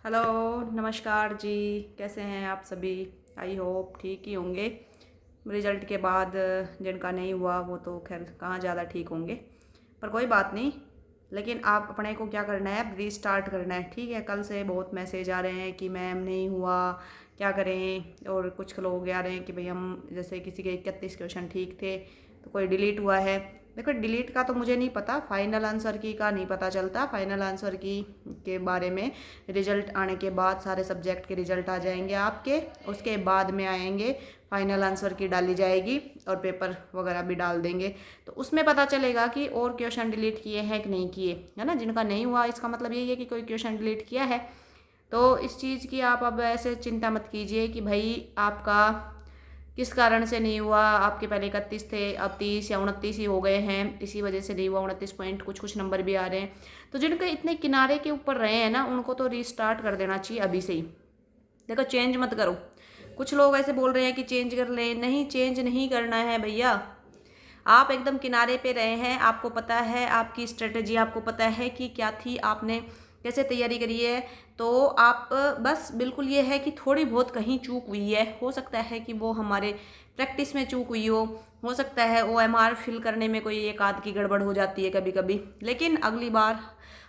Hello, नमस्कार जी। कैसे हैं आप सभी? आई होप ठीक ही होंगे। रिजल्ट के बाद जिनका नहीं हुआ वो तो खैर कहाँ ज़्यादा ठीक होंगे, पर कोई बात नहीं। लेकिन आप अपने को क्या करना है, अब रीस्टार्ट करना है। ठीक है, कल से बहुत मैसेज आ रहे हैं कि मैम नहीं हुआ, क्या करें। और कुछ लोग आ रहे हैं कि भाई हम जैसे किसी के 31 क्वेश्चन ठीक थे तो कोई डिलीट हुआ है। देखो, डिलीट का तो मुझे नहीं पता, फाइनल आंसर की का नहीं पता चलता। फाइनल आंसर की के बारे में रिजल्ट आने के बाद सारे सब्जेक्ट के रिजल्ट आ जाएंगे आपके, उसके बाद में आएंगे फाइनल आंसर की डाली जाएगी और पेपर वगैरह भी डाल देंगे। तो उसमें पता चलेगा कि और क्वेश्चन डिलीट किए हैं कि नहीं किए, है ना। जिनका नहीं हुआ इसका मतलब यही है कि कोई क्वेश्चन डिलीट किया है। तो इस चीज़ की आप अब ऐसे चिंता मत कीजिए कि भाई आपका किस कारण से नहीं हुआ। आपके पहले 31 थे, अब 30 या 29 ही हो गए हैं, इसी वजह से नहीं हुआ। 29 पॉइंट कुछ कुछ नंबर भी आ रहे हैं। तो जिनके इतने किनारे के ऊपर रहे हैं ना, उनको तो रीस्टार्ट कर देना चाहिए अभी से ही। देखो, चेंज मत करो। कुछ लोग ऐसे बोल रहे हैं कि चेंज कर लें, नहीं, चेंज नहीं करना है भैया। आप एकदम किनारे पे रहे हैं, आपको पता है आपकी स्ट्रेटजी, आपको पता है कि क्या थी, आपने कैसे तैयारी करी है। तो आप बस बिल्कुल ये है कि थोड़ी बहुत कहीं चूक हुई है, हो सकता है कि वो हमारे प्रैक्टिस में चूक हुई हो सकता है OMR फिल करने में कोई एक आध की गड़बड़ हो जाती है कभी कभी, लेकिन अगली बार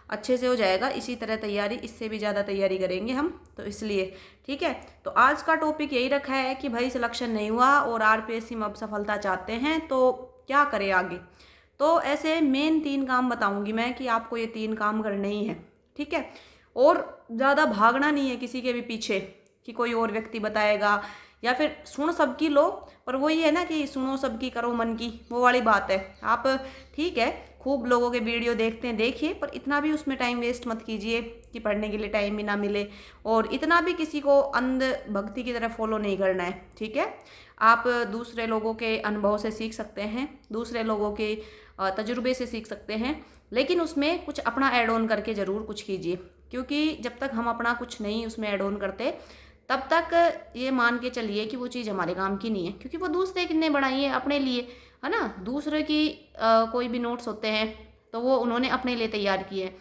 अच्छे से हो जाएगा। इसी तरह तैयारी, इससे भी ज़्यादा तैयारी करेंगे हम, तो इसलिए ठीक है। तो आज का टॉपिक यही रखा है कि भाई सिलेक्शन नहीं हुआ और RPSC में अब सफलता चाहते हैं तो क्या करें आगे। तो ऐसे मेन 3 काम बताऊंगी मैं कि आपको ये 3 काम करने ही है, ठीक है। और ज़्यादा भागना नहीं है किसी के भी पीछे कि कोई और व्यक्ति बताएगा, या फिर सुन सबकी लो, पर वो ये है ना कि सुनो सबकी करो मन की, वो वाली बात है। आप ठीक है, खूब लोगों के वीडियो देखते हैं, देखिए, पर इतना भी उसमें टाइम वेस्ट मत कीजिए कि पढ़ने के लिए टाइम भी ना मिले। और इतना भी किसी को अंध भक्ति की तरह फॉलो नहीं करना है, ठीक है। आप दूसरे लोगों के अनुभव से सीख सकते हैं, दूसरे लोगों के तजुर्बे से सीख सकते हैं, लेकिन उसमें कुछ अपना ऐड ऑन करके ज़रूर कुछ कीजिए। क्योंकि जब तक हम अपना कुछ नहीं उसमें ऐड ऑन करते, तब तक ये मान के चलिए कि वो चीज़ हमारे काम की नहीं है। क्योंकि वो दूसरे कितने बनाई है अपने लिए, है ना। दूसरे की कोई भी नोट्स होते हैं तो वो उन्होंने अपने लिए तैयार किए,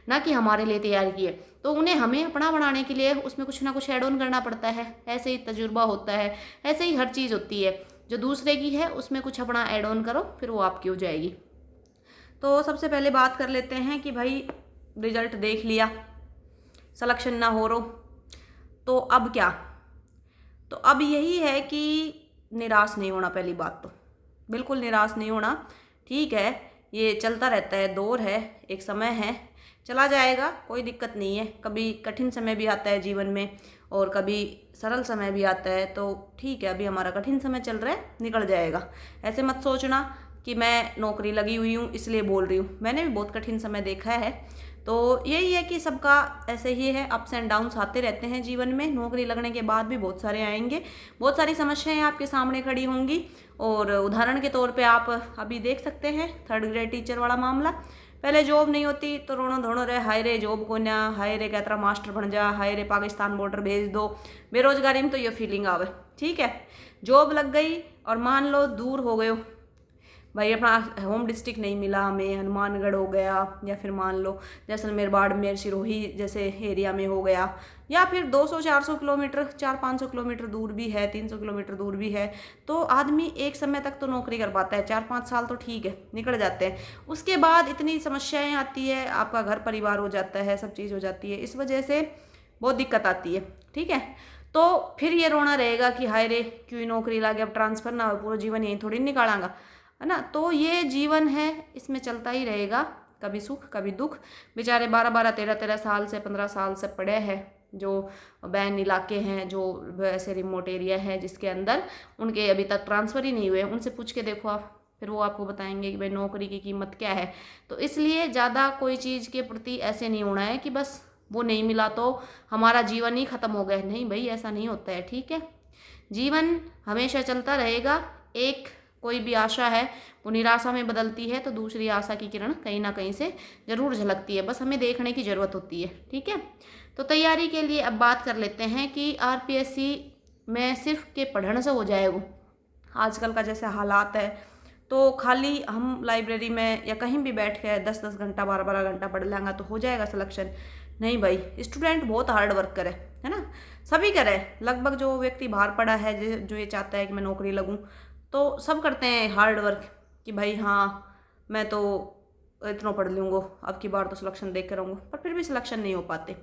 ना कि हमारे लिए तैयार किए। तो उन्हें हमें अपना बनाने के लिए उसमें कुछ ना कुछ ऐड ऑन करना पड़ता है। ऐसे ही तजुर्बा होता है, ऐसे ही हर चीज़ होती है। जो दूसरे की है उसमें कुछ अपना ऐड ऑन करो, फिर वो आपकी हो जाएगी। तो सबसे पहले बात कर लेते हैं कि भाई रिजल्ट देख लिया, सिलेक्शन ना हो रो, तो अब क्या। तो अब यही है कि निराश नहीं होना। पहली बात तो बिल्कुल निराश नहीं होना, ठीक है। ये चलता रहता है, दौर है, एक समय है, चला जाएगा, कोई दिक्कत नहीं है। कभी कठिन समय भी आता है जीवन में और कभी सरल समय भी आता है। तो ठीक है, अभी हमारा कठिन समय चल रहा है, निकल जाएगा। ऐसे मत सोचना कि मैं नौकरी लगी हुई हूँ इसलिए बोल रही हूँ, मैंने भी बहुत कठिन समय देखा है। तो यही है कि सबका ऐसे ही है, अप्स एंड डाउन्स आते रहते हैं जीवन में। नौकरी लगने के बाद भी बहुत सारे आएंगे, बहुत सारी समस्याएं आपके सामने खड़ी होंगी। और उदाहरण के तौर पे आप अभी देख सकते हैं 3rd ग्रेड टीचर वाला मामला। पहले जॉब नहीं होती तो रोनो धोनो रहे, हाय रे जॉब को ना, हाय रे कहतरा मास्टर बन जा, हाय रे पाकिस्तान बॉर्डर भेज दो। बेरोजगारी में तो ये फीलिंग आवे, ठीक है। जॉब लग गई और मान लो दूर हो गए हो भाई, अपना होम डिस्ट्रिक्ट नहीं मिला हमें, हनुमानगढ़ हो गया, या फिर मान लो जैसलमेर, बाड़मेर, सिरोही जैसे एरिया में हो गया, या फिर 200-400 किलोमीटर, 400-500 किलोमीटर दूर भी है, 300 किलोमीटर दूर भी है। तो आदमी एक समय तक तो नौकरी कर पाता है, 4-5 साल तो ठीक है निकल जाते हैं। उसके बाद इतनी समस्याएं आती है, आपका घर परिवार हो जाता है, सब चीज़ हो जाती है, इस वजह से बहुत दिक्कत आती है, ठीक है। तो फिर ये रोना रहेगा कि हाय रे क्यों नौकरी ला गया, अब ट्रांसफर ना हो, पूरा जीवन यहीं थोड़ी निकालांगा, है ना। तो ये जीवन है, इसमें चलता ही रहेगा, कभी सुख कभी दुख। बेचारे 12-12, 13-13 साल से, 15 साल से पड़े हैं, जो बैन इलाके हैं, जो ऐसे रिमोट एरिया है जिसके अंदर उनके अभी तक ट्रांसफ़र ही नहीं हुए, उनसे पूछ के देखो आप, फिर वो आपको बताएंगे कि भाई नौकरी की कीमत क्या है। तो इसलिए ज़्यादा कोई चीज़ के प्रति ऐसे नहीं होना है कि बस वो नहीं मिला तो हमारा जीवन ही ख़त्म हो गया। नहीं भाई, ऐसा नहीं होता है, ठीक है। जीवन हमेशा चलता रहेगा। एक कोई भी आशा है वो निराशा में बदलती है, तो दूसरी आशा की किरण कहीं ना कहीं से ज़रूर झलकती है, बस हमें देखने की ज़रूरत होती है, ठीक है। तो तैयारी के लिए अब बात कर लेते हैं कि RPSC में सिर्फ के पढ़ने से हो जाएगा। आजकल का जैसे हालात है, तो खाली हम लाइब्रेरी में या कहीं भी बैठ के 10-10 घंटा, 12-12 घंटा पढ़ लेंगे तो हो जाएगा सिलेक्शन? नहीं भाई, स्टूडेंट बहुत हार्ड वर्क करे, है ना, सभी करे, लगभग जो व्यक्ति बाहर पढ़ा है, जो ये चाहता है कि मैं नौकरी लगूं, तो सब करते हैं हार्ड वर्क कि भाई हाँ मैं तो इतना पढ़ लूँगा, अब की बार तो सिलेक्शन देख कर रहूँगा, पर फिर भी सिलेक्शन नहीं हो पाते।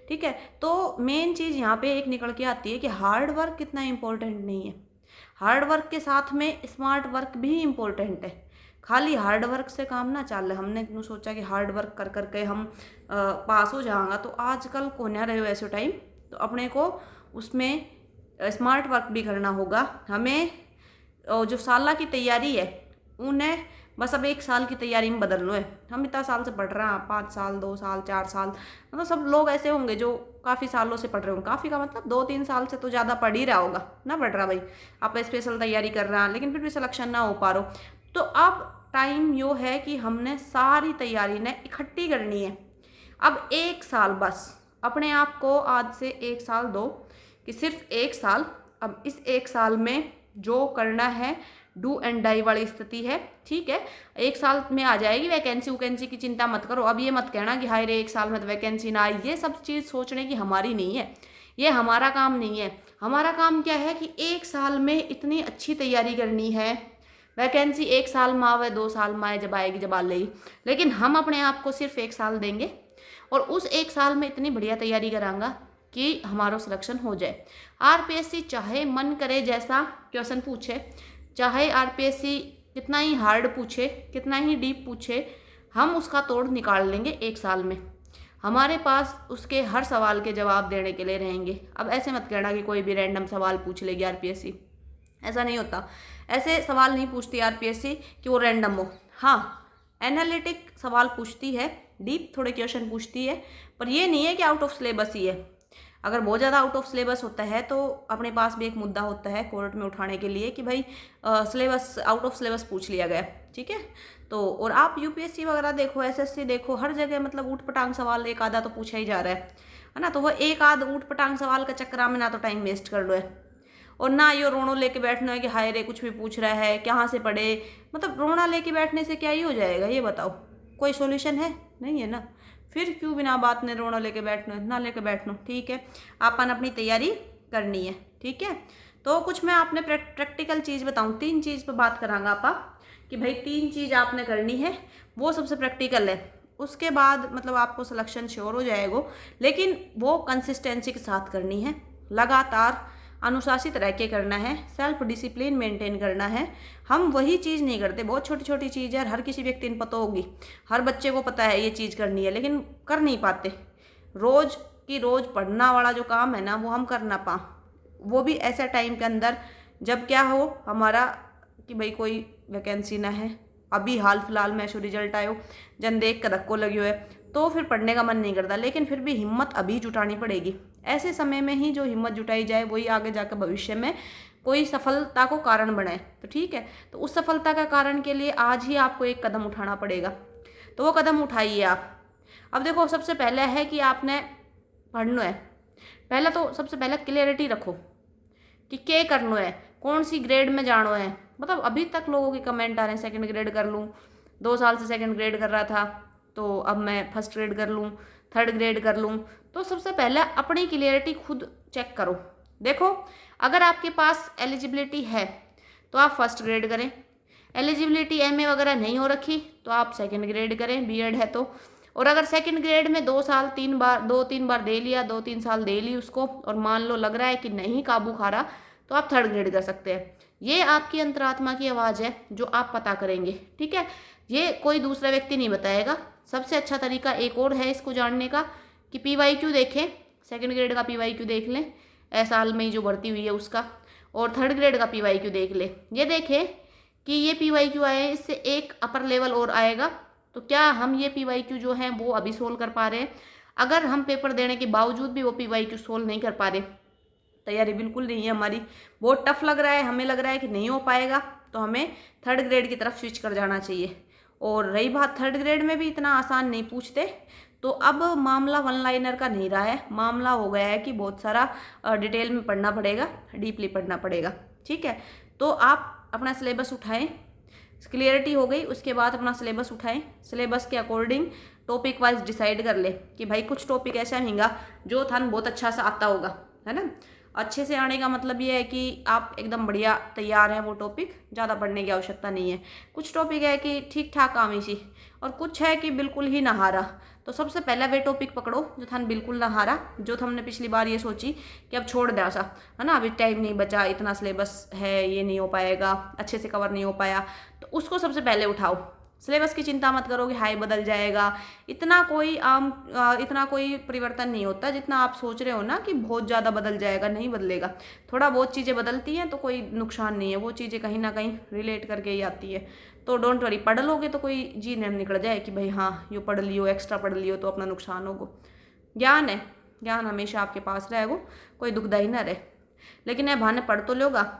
ठीक है, तो मेन चीज़ यहाँ पे एक निकल के आती है कि हार्ड वर्क कितना इम्पोर्टेंट नहीं है। हार्ड वर्क के साथ में स्मार्ट वर्क भी इम्पोर्टेंट है। खाली हार्ड वर्क से काम ना चल, हमने क्यों सोचा कि हार्ड वर्क कर करके हम पास हो जाएंगा, तो आजकल को ना रहे ऐसे टाइम, तो अपने को उसमें स्मार्ट वर्क भी करना होगा। हमें जो साल की तैयारी है उन्हें बस अब 1 साल की तैयारी में बदल लो है। हम इतना साल से पढ़ रहे हैं, 5 साल 2 साल 4 साल, मतलब सब लोग ऐसे होंगे जो काफ़ी सालों से पढ़ रहे होंगे। काफ़ी का मतलब 2-3 साल से तो ज़्यादा पढ़ ही रहा होगा ना, पढ़ रहा भाई, आप स्पेशल तैयारी कर रहे हैं लेकिन फिर भी सिलेक्शन ना हो पा रहा। तो अब टाइम यो है कि हमने सारी तैयारी ने इकट्ठी करनी है। अब 1 साल बस अपने आप को आज से 1 साल दो कि सिर्फ 1 साल, अब इस 1 साल में जो करना है डू एंड डाई वाली स्थिति है। ठीक है, 1 साल में आ जाएगी वैकेंसी, वैकेंसी की चिंता मत करो। अब ये मत कहना कि हाय रे 1 साल में तो वैकेंसी ना आई, ये सब चीज़ सोचने की हमारी नहीं है, ये हमारा काम नहीं है। हमारा काम क्या है कि 1 साल में इतनी अच्छी तैयारी करनी है, वैकेंसी 1 साल में आवे 2 साल में आए, जब आएगी जब आ लेगी, लेकिन हम अपने आप को सिर्फ 1 साल देंगे और उस 1 साल में इतनी बढ़िया तैयारी करांगा कि हमारा सिलेक्शन हो जाए। आरपीएससी चाहे मन करे जैसा क्वेश्चन पूछे, चाहे आरपीएससी कितना ही हार्ड पूछे, कितना ही डीप पूछे, हम उसका तोड़ निकाल लेंगे 1 साल में। हमारे पास उसके हर सवाल के जवाब देने के लिए रहेंगे। अब ऐसे मत कहना कि कोई भी रैंडम सवाल पूछ लेगी आरपीएससी, ऐसा नहीं होता। ऐसे सवाल नहीं पूछती आरपीएससी कि वो रैंडम हो। हाँ, एनालिटिक सवाल पूछती है, डीप थोड़े क्वेश्चन पूछती है, पर ये नहीं है कि आउट ऑफ सिलेबस ही है। अगर बहुत ज़्यादा आउट ऑफ सिलेबस होता है तो अपने पास भी एक मुद्दा होता है कोर्ट में उठाने के लिए कि भाई सिलेबस आउट ऑफ सिलेबस पूछ लिया गया। ठीक है, तो और आप यूपीएससी वगैरह देखो, एसएससी देखो, हर जगह मतलब ऊट पटांग सवाल एक आधा तो पूछा ही जा रहा है ना। तो वह एक आध ऊट पटांग सवाल का चक्कर में ना तो टाइम वेस्ट कर लो है और ना यो रोनो लेके बैठना है कि हाय रे कुछ भी पूछ रहा है, कहाँ से पढ़े। मतलब रोना लेके बैठने से क्या ही हो जाएगा, ये बताओ, कोई सॉल्यूशन है? नहीं है ना। फिर क्यों बिना बात ने रोना लेके बैठना, ना लेके बैठना। ठीक है, आपन अपनी तैयारी करनी है। ठीक है, तो कुछ मैं आपने प्रैक्टिकल चीज़ बताऊँ, 3 चीज़ पे बात करांगा आपा कि भाई 3 चीज़ आपने करनी है, वो सबसे प्रैक्टिकल है। उसके बाद मतलब आपको सिलेक्शन श्योर हो जाएगा, लेकिन वो कंसिस्टेंसी के साथ करनी है, लगातार अनुशासित रह के करना है, सेल्फ डिसिप्लिन मेंटेन करना है। हम वही चीज़ नहीं करते, बहुत छोटी छोटी चीज़ है, हर किसी व्यक्ति ने पता होगी, हर बच्चे को पता है ये चीज़ करनी है, लेकिन कर नहीं पाते। रोज़ की रोज़ पढ़ना वाला जो काम है ना, वो हम कर ना पा, वो भी ऐसे टाइम के अंदर जब क्या हो हमारा कि भाई कोई वैकेंसी ना है, अभी हाल फिलहाल में ऐसा रिजल्ट आयो, जन देख कर धक्को लग्यो है, तो फिर पढ़ने का मन नहीं करता। लेकिन फिर भी हिम्मत अभी जुटानी पड़ेगी। ऐसे समय में ही जो हिम्मत जुटाई जाए वही आगे जाकर भविष्य में कोई सफलता को कारण बने। तो ठीक है, तो उस सफलता का कारण के लिए आज ही आपको एक कदम उठाना पड़ेगा, तो वो कदम उठाइए आप। अब देखो, सबसे पहले है कि आपने पढ़ना है। पहले तो सबसे पहले क्लियरिटी रखो कि क्या करना है, कौन सी ग्रेड में जाना है। मतलब अभी तक लोगों के कमेंट आ रहे हैं 2nd ग्रेड कर लूँ, 2 साल से 2nd ग्रेड कर रहा था तो अब मैं 1st ग्रेड कर लूँ, 3rd ग्रेड कर लूँ। तो सबसे पहले अपनी क्लियरिटी खुद चेक करो। देखो, अगर आपके पास एलिजिबिलिटी है तो आप 1st ग्रेड करें, एलिजिबिलिटी एमए वगैरह नहीं हो रखी तो आप 2nd ग्रेड करें, बीएड है तो। और अगर 2nd ग्रेड में 2 साल 3 बार 2-3 बार दे लिया, 2-3 साल दे ली उसको, और मान लो लग रहा है कि नहीं काबू खा रहा, तो आप 3rd ग्रेड कर सकते हैं। ये आपकी अंतरात्मा की आवाज़ है जो आप पता करेंगे। ठीक है, ये कोई दूसरा व्यक्ति नहीं बताएगा। सबसे अच्छा तरीका एक और है इसको जानने का कि PYQ देखें, 2nd ग्रेड का PYQ देख लें, साल में ही जो भर्ती हुई है उसका, और 3rd ग्रेड का PYQ देख लें। ये देखें कि ये PYQ आए हैं, इससे एक अपर लेवल और आएगा, तो क्या हम ये PYQ जो हैं वो अभी सोल्व कर पा रहे हैं। अगर हम पेपर देने के बावजूद भी वो PYQ सोल्व नहीं कर पा रहे, तैयारी बिल्कुल नहीं है हमारी, बहुत टफ लग रहा है, हमें लग रहा है कि नहीं हो पाएगा, तो हमें 3rd ग्रेड की तरफ स्विच कर जाना चाहिए। और रही बात 3rd ग्रेड में भी इतना आसान नहीं पूछते, तो अब मामला 1 लाइनर का नहीं रहा है, मामला हो गया है कि बहुत सारा डिटेल में पढ़ना पड़ेगा, डीपली पढ़ना पड़ेगा। ठीक है, तो आप अपना सिलेबस उठाएं, क्लियरिटी हो गई, उसके बाद अपना सिलेबस उठाएं, सिलेबस के अकॉर्डिंग टॉपिक वाइज डिसाइड कर ले कि भाई कुछ टॉपिक ऐसा रहेगा जो थान बहुत अच्छा सा आता होगा, है ना। अच्छे से आने का मतलब ये है कि आप एकदम बढ़िया तैयार हैं वो टॉपिक, ज़्यादा पढ़ने की आवश्यकता नहीं है। कुछ टॉपिक है कि ठीक ठाक आमी सी, और कुछ है कि बिल्कुल ही नहारा। तो सबसे पहले वे टॉपिक पकड़ो जो थान बिल्कुल नहारा, जो हमने पिछली बार ये सोची कि अब छोड़ दिया सा, है ना, अभी टाइम नहीं बचा, इतना सिलेबस है, ये नहीं हो पाएगा, अच्छे से कवर नहीं हो पाया, तो उसको सबसे पहले उठाओ। सिलेबस की चिंता मत करो कि हाई बदल जाएगा, इतना कोई परिवर्तन नहीं होता जितना आप सोच रहे हो ना कि बहुत ज़्यादा बदल जाएगा। नहीं बदलेगा, थोड़ा बहुत चीज़ें बदलती हैं तो कोई नुकसान नहीं है, वो चीज़ें कहीं ना कहीं रिलेट करके ही आती है। तो डोंट वरी, पढ़ लोगे तो कोई जी नहीं निकल जाए कि भाई हाँ यो पढ़ लियो, एक्स्ट्रा पढ़ लियो तो अपना नुकसान होगा। ज्ञान है, ज्ञान हमेशा आपके पास रहेगा, कोई दुखदाई ना रहे, लेकिन यह बहाने पढ़ तो लोगा।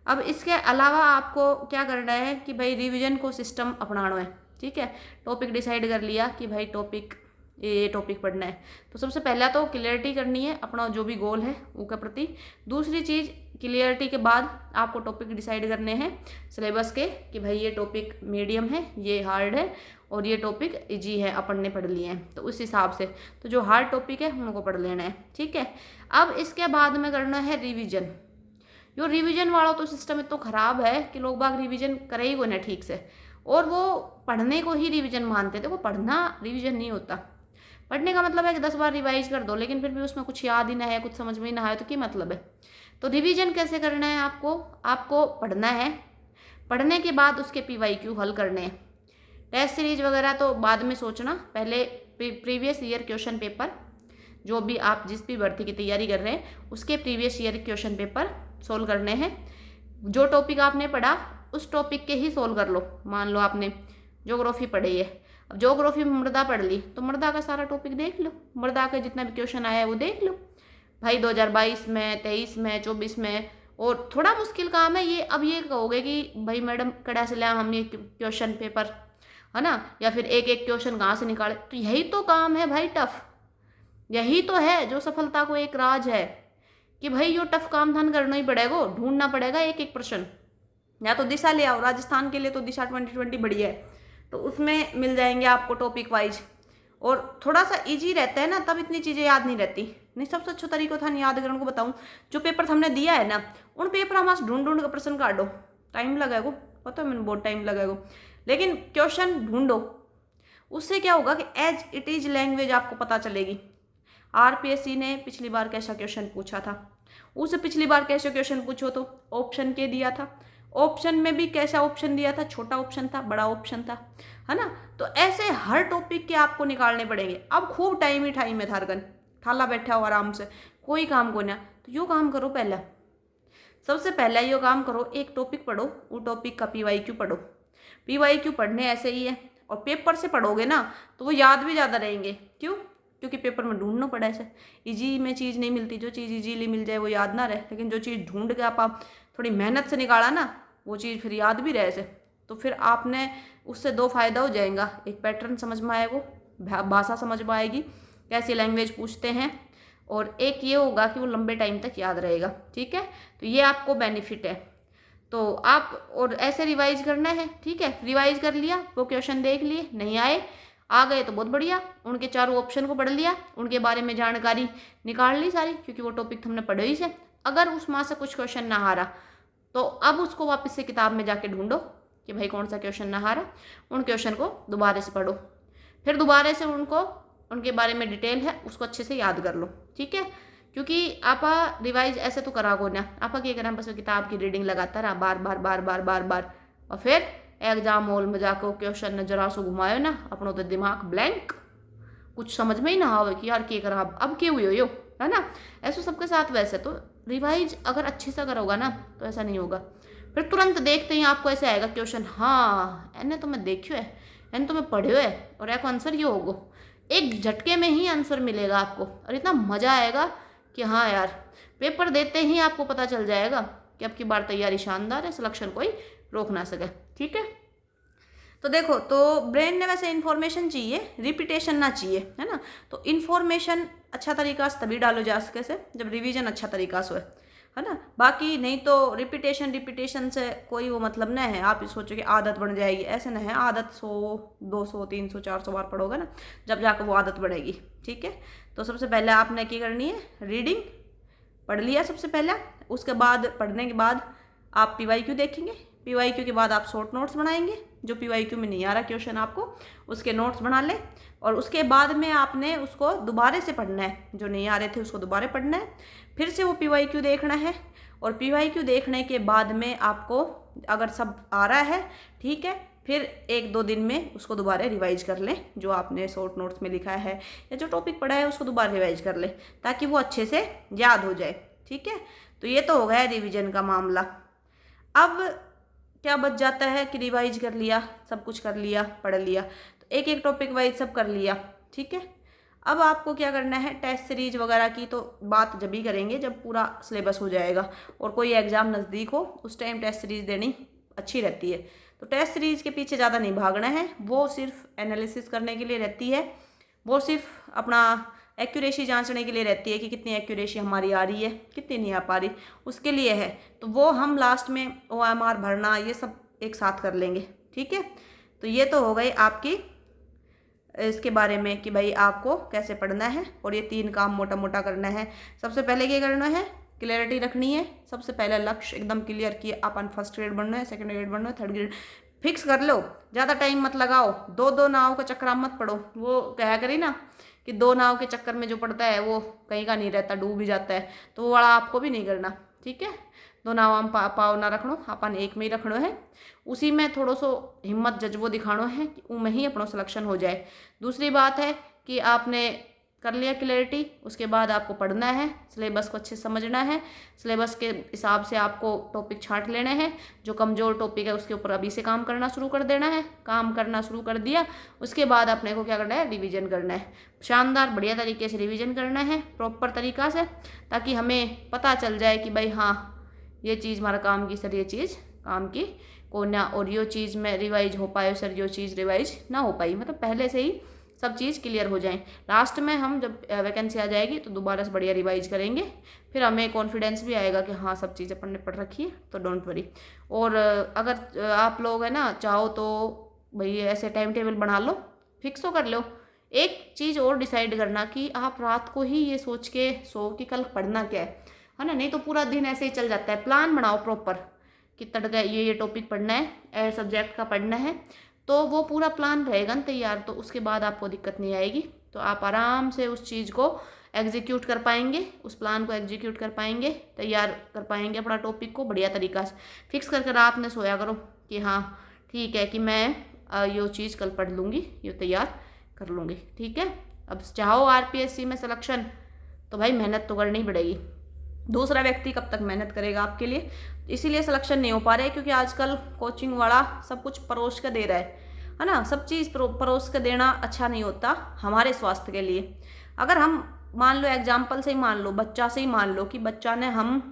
अब इसके अलावा आपको क्या करना है कि भाई रिवीजन को सिस्टम अपनाना है, ठीक है। टॉपिक डिसाइड कर लिया कि भाई टॉपिक ये टॉपिक पढ़ना है, तो सबसे पहला तो क्लियरिटी करनी है अपना जो भी गोल है उसके प्रति। दूसरी चीज़, क्लियरिटी के बाद आपको टॉपिक डिसाइड करने हैं सिलेबस के कि भाई ये टॉपिक मीडियम है, ये हार्ड है, और ये टॉपिक इजी है, अपन ने पढ़ लिए हैं। तो उस हिसाब से तो जो हार्ड टॉपिक है उनको पढ़ लेना है, ठीक है। अब इसके बाद में करना है रिविजन। जो रिवीजन वाला तो सिस्टम इतना ख़राब है कि लोग बाग रिवीजन करे ही को ना ठीक से, और वो पढ़ने को ही रिवीजन मानते थे। वो पढ़ना रिवीजन नहीं होता। पढ़ने का मतलब है कि 10 बार रिवाइज कर दो, लेकिन फिर भी उसमें कुछ याद ही ना है, कुछ समझ में ही ना आए तो क्या मतलब है। तो रिवीजन कैसे करना है आपको पढ़ना है, पढ़ने के बाद उसके PYQ हल करने हैं। टेस्ट सीरीज वगैरह तो बाद में सोचना, पहले प्रीवियस ईयर क्वेश्चन पेपर, जो भी आप जिस भी भर्ती की तैयारी कर रहे हैं उसके previous year question paper solve करने हैं। जो टॉपिक आपने पढ़ा उस टॉपिक के ही सोल्व कर लो। मान लो आपने ज्योग्राफी पढ़ी है, अब ज्योग्राफी में मृदा पढ़ ली तो मृदा का सारा टॉपिक देख लो, मृदा का जितना भी क्वेश्चन आया है वो देख लो भाई 2022 में, 23 में, 24 में। और थोड़ा मुश्किल काम है ये। अब ये कहोगे कि भाई मैडम कड़ा से लिया हमने क्वेश्चन पेपर, है ना, या फिर एक एक क्वेश्चन कहाँ से निकाले। तो यही तो काम है भाई, टफ। यही तो है जो सफलता को एक राज है कि भाई यो टफ काम धन करना ही पड़ेगा, ढूंढना पड़ेगा एक एक प्रश्न। या तो दिशा ले आओ, राजस्थान के लिए तो दिशा 2020 बढ़िया है, तो उसमें मिल जाएंगे आपको टॉपिक वाइज। और थोड़ा सा इजी रहता है ना, तब इतनी चीज़ें याद नहीं रहती। नहीं, सबसे अच्छा तरीका था याद करने को बताऊं, जो पेपर हमने दिया है ना उन पेपर हम ढूंढ के प्रश्न काटो। टाइम लगेगा, पता है मैंने, बहुत टाइम लगेगा, लेकिन क्वेश्चन ढूंढो। उससे क्या होगा कि एज इट इज लैंग्वेज आपको पता चलेगी। RPSC ने पिछली बार कैसा क्वेश्चन पूछा था, उसे पिछली बार कैसे क्वेश्चन पूछो तो ऑप्शन के दिया था, ऑप्शन में भी कैसा ऑप्शन दिया था, छोटा ऑप्शन था, बड़ा ऑप्शन था, है ना। तो ऐसे हर टॉपिक के आपको निकालने पड़ेंगे। अब खूब टाइम है थारगन, ठाला बैठा हो आराम से, कोई काम को ना, तो यो काम करो। पहला सबसे पहला यो काम करो, एक टॉपिक पढ़ो, वो टॉपिक का PYQ पढ़ो। PYQ पढ़ने ऐसे ही है, और पेपर से पढ़ोगे ना तो वो याद भी ज़्यादा रहेंगे। क्यों? क्योंकि पेपर में ढूंढना पड़ा ऐसे। इजी में चीज़ नहीं मिलती, जो चीज़ इजीली मिल जाए वो याद ना रहे, लेकिन जो चीज़ ढूंढ के आप थोड़ी मेहनत से निकाला ना वो चीज़ फिर याद भी रहे ऐसे। तो फिर आपने उससे 2 फायदा हो जाएगा, एक पैटर्न समझ में आएगा, भाषा समझ में आएगी, कैसी लैंग्वेज पूछते हैं, और एक ये होगा कि वो लंबे टाइम तक याद रहेगा, ठीक है। तो ये आपको बेनिफिट है। तो आप और ऐसे रिवाइज करना है, ठीक है। रिवाइज कर लिया, वो क्वेश्चन देख लिए, नहीं आए, आ गए तो बहुत बढ़िया, उनके चारों ऑप्शन को पढ़ लिया, उनके बारे में जानकारी निकाल ली सारी, क्योंकि वो टॉपिक हमने पढ़े ही से। अगर उस माँ से कुछ क्वेश्चन ना हारा तो अब उसको वापस से किताब में जाके ढूंढो कि भाई कौन सा क्वेश्चन ना हारा, उन क्वेश्चन को दोबारा से पढ़ो, फिर दोबारा से उनके बारे में डिटेल है उसको अच्छे से याद कर लो, ठीक है। क्योंकि आप रिवाइज ऐसे तो करा को ना, आप क्या करें बस किताब की रीडिंग लगाता रहा बार बार बार बार बार बार, और फिर एग्जाम हॉल में जाकर क्वेश्चन ने जरा सो घुमायो ना, अपनों तो दिमाग ब्लैंक, कुछ समझ में ही ना आवे कि यार क्या करा, अब क्या हुई हो, है ना। ऐसा सबके साथ वैसे तो रिवाइज अगर अच्छे से करोगा ना तो ऐसा नहीं होगा। फिर तुरंत देखते ही आपको ऐसे आएगा क्वेश्चन, हाँ एने तो मैं देखियो है, एने तो मैं पढ़ियो है, और एक आंसर ये होगा, एक झटके में ही आंसर मिलेगा आपको, और इतना मज़ा आएगा कि हाँ यार, पेपर देते ही आपको पता चल जाएगा कि अब की बार तैयारी शानदार है, सिलेक्शन कोई रोक ना सके, ठीक है। तो देखो, तो ब्रेन ने वैसे इन्फॉर्मेशन चाहिए, रिपीटेशन ना चाहिए, है ना। तो इन्फॉर्मेशन अच्छा तरीका से तभी डालो जा सके से जब रिवीजन अच्छा तरीका से हो, है ना। बाकी नहीं तो रिपीटेशन से कोई वो मतलब नहीं है। आप सोचो कि आदत बन जाएगी, ऐसे नहीं है। आदत 100 200 300 400 बार पढ़ोगे ना, जब जाकर वो आदत बढ़ेगी। ठीक है, तो सबसे पहले आपने क्या करनी है, रीडिंग पढ़ लिया सबसे पहला। उसके बाद पढ़ने के बाद आप PYQ देखेंगे। PYQ के बाद आप शॉर्ट नोट्स बनाएंगे। जो PYQ में नहीं आ रहा क्वेश्चन आपको, उसके नोट्स बना लें। और उसके बाद में आपने उसको दोबारा से पढ़ना है, जो नहीं आ रहे थे उसको दोबारा पढ़ना है, फिर से वो PYQ देखना है। और PYQ देखने के बाद में आपको अगर सब आ रहा है, ठीक है, फिर 1-2 दिन में उसको दोबारा रिवाइज कर लें। जो आपने शॉर्ट नोट्स में लिखा है या जो टॉपिक पढ़ा है उसको दोबारा रिवाइज कर लें, ताकि वो अच्छे से याद हो जाए। ठीक है, तो ये तो हो गया रिवीजन का मामला। अब क्या बच जाता है कि रिवाइज कर लिया, सब कुछ कर लिया, पढ़ लिया, तो एक एक टॉपिक वाइज सब कर लिया। ठीक है, अब आपको क्या करना है, टेस्ट सीरीज वगैरह की तो बात जब ही करेंगे जब पूरा सिलेबस हो जाएगा और कोई एग्ज़ाम नज़दीक हो, उस टाइम टेस्ट सीरीज देनी अच्छी रहती है। तो टेस्ट सीरीज के पीछे ज़्यादा नहीं भागना है, वो सिर्फ एनालिसिस करने के लिए रहती है, वो सिर्फ अपना एक्यूरेसी जांचने के लिए रहती है कि कितनी एक्यूरेसी हमारी आ रही है, कितनी नहीं आ पा रही, उसके लिए है। तो वो हम लास्ट में OMR भरना ये सब एक साथ कर लेंगे। ठीक है, तो ये तो हो गई आपकी इसके बारे में कि भाई आपको कैसे पढ़ना है। और ये 3 काम मोटा मोटा करना है। सबसे पहले क्या करना है, क्लियरिटी रखनी है। सबसे पहले लक्ष्य एकदम क्लियर किए, अपन फर्स्ट ग्रेड बनना है, सेकंड ग्रेड बनना है, थर्ड ग्रेड फिक्स कर लो। ज़्यादा टाइम मत लगाओ, 2-2 नाव का चक्कर मत पड़ो। वो कहा करी ना कि 2 नाव के चक्कर में जो पड़ता है वो कहीं का नहीं रहता, डूब भी जाता है। तो वो वाला आपको भी नहीं करना। ठीक है, 2 नाव हम पाव ना रखनो, अपन एक में ही रखनो है। उसी में थोड़ो सो हिम्मत जज्बो दिखानो है कि उनमें ही अपना सिलेक्शन हो जाए। दूसरी बात है कि आपने कर लिया क्लैरिटी, उसके बाद आपको पढ़ना है, सिलेबस को अच्छे से समझना है। सिलेबस के हिसाब से आपको टॉपिक छांट लेने हैं। जो कमज़ोर टॉपिक है उसके ऊपर अभी से काम करना शुरू कर देना है। काम करना शुरू कर दिया, उसके बाद अपने को क्या करना है, रिवीजन करना है। शानदार बढ़िया तरीके से रिवीजन करना है, प्रॉपर तरीक़ा से, ताकि हमें पता चल जाए कि भाई हाँ ये चीज़ हमारा काम की, सर ये चीज़ काम की को ना, और यो चीज़ में रिवाइज हो पाए, सर यो चीज़ रिवाइज ना हो पाई, मतलब पहले से ही सब चीज़ क्लियर हो जाए। लास्ट में हम जब वैकेंसी आ जाएगी तो दोबारा से बढ़िया रिवाइज करेंगे, फिर हमें कॉन्फिडेंस भी आएगा कि हाँ सब चीज़ अपन ने पढ़ रखी है, तो डोंट वरी। और अगर आप लोग है ना चाहो तो भाई ऐसे टाइम टेबल बना लो, फिक्स तो कर लो। एक चीज़ और डिसाइड करना कि आप रात को ही ये सोच के सो कि कल पढ़ना क्या है ना, नहीं तो पूरा दिन ऐसे ही चल जाता है। प्लान बनाओ प्रॉपर कि तड़का ये टॉपिक पढ़ना है, सब्जेक्ट का पढ़ना है, तो वो पूरा प्लान रहेगा ना तैयार, तो उसके बाद आपको दिक्कत नहीं आएगी। तो आप आराम से उस चीज़ को एग्जीक्यूट कर पाएंगे, उस प्लान को एग्जीक्यूट कर पाएंगे, तैयार कर पाएंगे अपना टॉपिक को बढ़िया तरीक़ा से। फिक्स करके रात में सोया करो कि हाँ ठीक है कि मैं ये चीज़ कल पढ़ लूँगी, ये तैयार कर लूँगी। ठीक है, अब चाहो RPSC में सिलेक्शन, तो भाई मेहनत तो करनी पड़ेगी। दूसरा व्यक्ति कब तक मेहनत करेगा आपके लिए, इसीलिए सिलेक्शन नहीं हो पा रहा है, क्योंकि आजकल कोचिंग वाला सब कुछ परोस के दे रहा है ना। सब चीज़ परोस के देना अच्छा नहीं होता हमारे स्वास्थ्य के लिए। अगर हम मान लो एग्जाम्पल से ही मान लो, बच्चा से ही मान लो कि बच्चा ने हम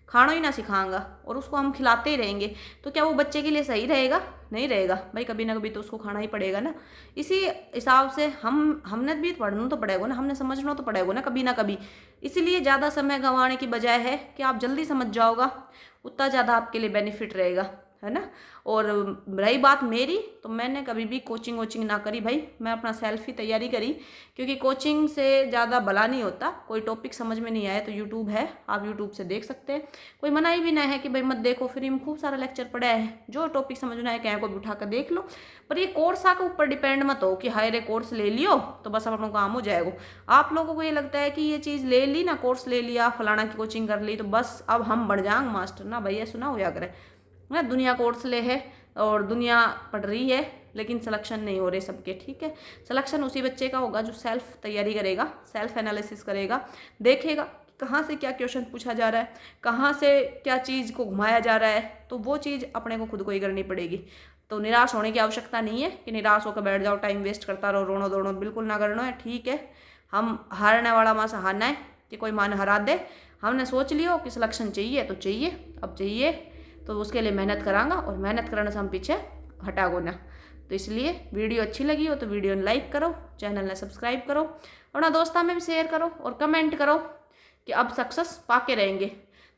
खाना ही ना सिखाएंगा और उसको हम खिलाते ही रहेंगे, तो क्या वो बच्चे के लिए सही रहेगा? नहीं रहेगा भाई, कभी ना कभी तो उसको खाना ही पड़ेगा ना। इसी हिसाब से हमने भी पढ़ना तो पड़ेगा ना, हमने समझना तो पड़ेगा ना कभी ना कभी। इसीलिए ज़्यादा समय गंवाने की बजाय है कि आप जल्दी समझ जाओगा, उतना ज़्यादा आपके लिए बेनिफिट रहेगा, है ना। और रही बात मेरी, तो मैंने कभी भी कोचिंग वोचिंग ना करी भाई, मैं अपना सेल्फ ही तैयारी करी, क्योंकि कोचिंग से ज़्यादा भला नहीं होता। कोई टॉपिक समझ में नहीं आया तो यूट्यूब है, आप यूट्यूब से देख सकते हैं। कोई मनाही भी ना है कि भाई मत देखो, फ्री में खूब सारा लेक्चर पड़ा है, जो टॉपिक समझना है कहीं को भी उठा कर देख लो। पर ये कोर्स के ऊपर डिपेंड मत हो कि हाय रे कोर्स ले लियो तो बस अपना काम हो जाएगा। आप लोगों को ये लगता है कि ये चीज़ ले ली ना, कोर्स ले लिया, फलाना की कोचिंग कर ली, तो बस अब हम बढ़ जाएंगे मास्टर ना भैया, सुना हो या करे ना। दुनिया कोर्स ले है और दुनिया पढ़ रही है, लेकिन सिलेक्शन नहीं हो रहे सबके। ठीक है, सिलेक्शन उसी बच्चे का होगा जो सेल्फ तैयारी करेगा, सेल्फ एनालिसिस करेगा, देखेगा कहाँ से क्या क्वेश्चन पूछा जा रहा है, कहाँ से क्या चीज़ को घुमाया जा रहा है, तो वो चीज़ अपने को खुद को ही करनी पड़ेगी। तो निराश होने की आवश्यकता नहीं है कि निराश होकर बैठ जाओ, टाइम वेस्ट करता रहो, रोनो दोड़ो, बिल्कुल ना करना है। ठीक है, हम हारने वाला माँ से हारना है कि कोई मान हरा दे। हमने सोच लियो कि सिलेक्शन चाहिए तो चाहिए, अब चाहिए तो उसके लिए मेहनत करांगा, और मेहनत करने से हम पीछे हटागो ना। तो इसलिए वीडियो अच्छी लगी हो तो वीडियो ने लाइक करो, चैनल ने सब्सक्राइब करो, और ना दोस्तों में भी शेयर करो और कमेंट करो कि अब सक्सेस पाके रहेंगे।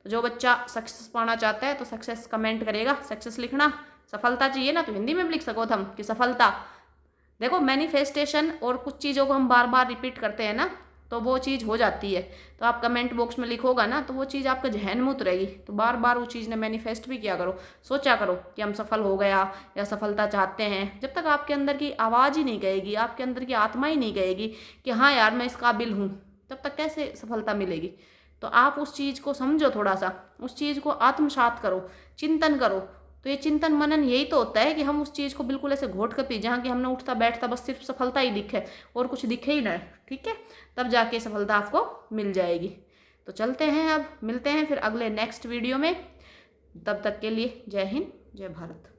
तो जो बच्चा सक्सेस पाना चाहता है तो सक्सेस कमेंट करेगा, सक्सेस लिखना। सफलता चाहिए ना तो हिंदी में भी लिख सको हम कि सफलता। देखो मैनिफेस्टेशन और कुछ चीज़ों को हम बार बार रिपीट करते हैं ना तो वो चीज़ हो जाती है। तो आप कमेंट बॉक्स में लिखोगा ना तो वो चीज़ आपके जहन में उतरेगी, तो बार बार वो चीज़ ने मैनिफेस्ट भी किया करो, सोचा करो कि हम सफल हो गया या सफलता चाहते हैं। जब तक आपके अंदर की आवाज़ ही नहीं कहेगी, आपके अंदर की आत्मा ही नहीं कहेगी कि हाँ यार मैं इस काबिल हूँ, तब तक कैसे सफलता मिलेगी। तो आप उस चीज़ को समझो, थोड़ा सा उस चीज़ को आत्मसात करो, चिंतन करो। तो ये चिंतन मनन यही तो होता है कि हम उस चीज़ को बिल्कुल ऐसे घोट कर पी, जहाँ कि हमने उठता बैठता बस सिर्फ सफलता ही दिखे और कुछ दिखे ही ना, ठीक है, तब जाके सफलता आपको मिल जाएगी। तो चलते हैं, अब मिलते हैं फिर अगले नेक्स्ट वीडियो में। तब तक के लिए जय हिंद, जय भारत।